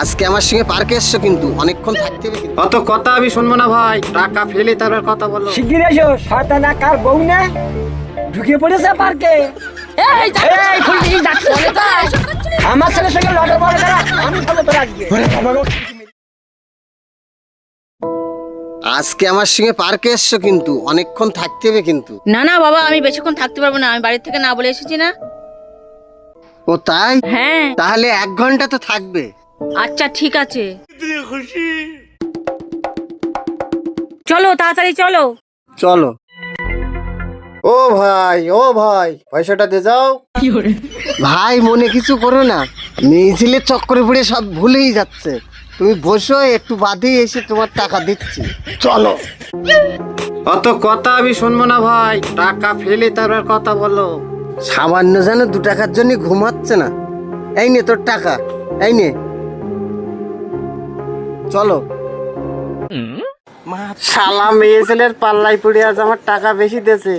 আজকে আমার সঙ্গে পার্কে এসছো কিন্তু অনেকক্ষণ থাকতে হবে কিন্তু। অত কথা আমি শুনবো না ভাই, টাকা ফেলে তারপর কথা বলো। শিগগির এসো, শয়তানা কার বউ না ঢুকে পড়েছে পার্কে। এই ফুলকি যাচ্ছে আমার ছেলের সঙ্গে লটর বড় করা, আমি খাবো তোর আজকে। আজকে আমার সঙ্গে পার্কে এসছো কিন্তু অনেকক্ষণ থাকতে হবে কিন্তু। না না বাবা, আমি বেশিক্ষণ থাকতে পারবো না, আমি বাড়ি থেকে না বলে এসেছি না। ও তাই? হ্যাঁ তাহলে 1 ঘন্টা তো থাকবে। আচ্ছা ঠিক আছে, চলো তাড়াতাড়ি চলো। চলো। ও ভাই পয়সাটা দে যাও। ভাই মনে কিছু করো না, মেয়ে ছেলের চক্করে পড়ে সব ভুলেই যাচ্ছে। তুমি বসো, একটু বাদে এসে তোমার টাকা দিচ্ছি। চলো। অত কথা আমি শুনবো না ভাই, টাকা ফেলে তারপর কথা বলো। সামান্য যেন 2 টাকার জন্য ঘুমাচ্ছে না। এই নে তোর টাকা, এই নে। চলো। শালা মেয়ে ছেলের পাল্লাই পড়ে আজ আমার টাকা বেশি দিয়েছে,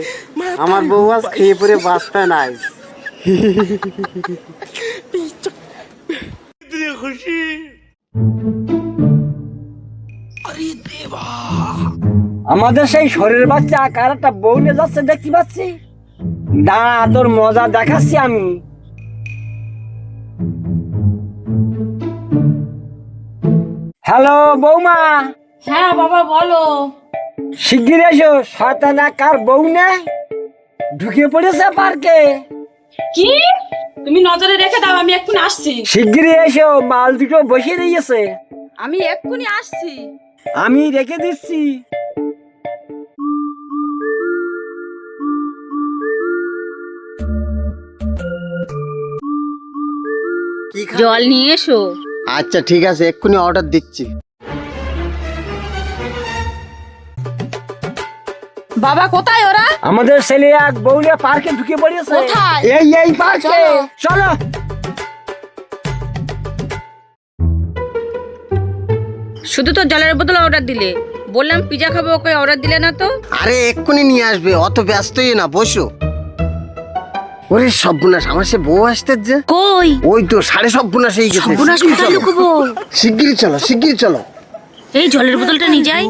আমার বউ আজ খেয়ে পড়ে বাঁচতে নাই। আমাদের সেই শরীরের বাচ্চা কার একটা বউ নিয়ে যাচ্ছে দেখতে পাচ্ছি। দাঁড়া, তোর মজা দেখাচ্ছি আমি। হ্যালো বৌমা। হ্যাঁ বাবা বলো। শিগগির এসো, শয়তানা কার বউ না ঢুকে পড়েছে পার্কে। কি? তুমি নজরে রেখে দাও, আমি এক্ষুনি আসছি। শিগগির এসো, মাল দুটো বসিয়ে দিয়েছে, আমি এক্ষুনি আসছি। আমি রেখে দিচ্ছি। কি জল নিয়ে এসো। আচ্ছা ঠিক আছে, এক্ষুনি অর্ডার দিচ্ছি। বাবা কোথায় ওরা? আমাদের ছেলে এক বউ নিয়ে পার্কে ঢুকে পড়েছে। কোথায়? এই পার্কে। চলো। শুধু তো জলের বোতল অর্ডার দিলে, বললাম পিজা খাবো, ওকে অর্ডার দিলে না তো। আরে এক্ষুনি নিয়ে আসবে, অত ব্যস্তই না, বসো। ওরে সর্বনাশ, আমার সে বউ আসতে যে। কই? ওই তো 7:30 হয়ে গেছে। সর্বনাশ, কোথায় লুকোবো? শিগগিরই চলো, শিগগিরই চলো। এই জলের বোতলটা নিয়ে যাই।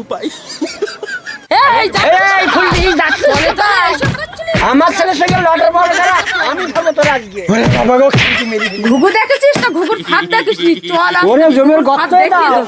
এই ফুলকি যাচ্ছে আমার ছেলের সঙ্গে লটর বড় করা, আমি খাবো তোর আজকে। ঘুঘু দেখেছিস না? ঘুঘুর ফাঁদ দেখিস নি? চল ওরে জমির গর্ত দাও।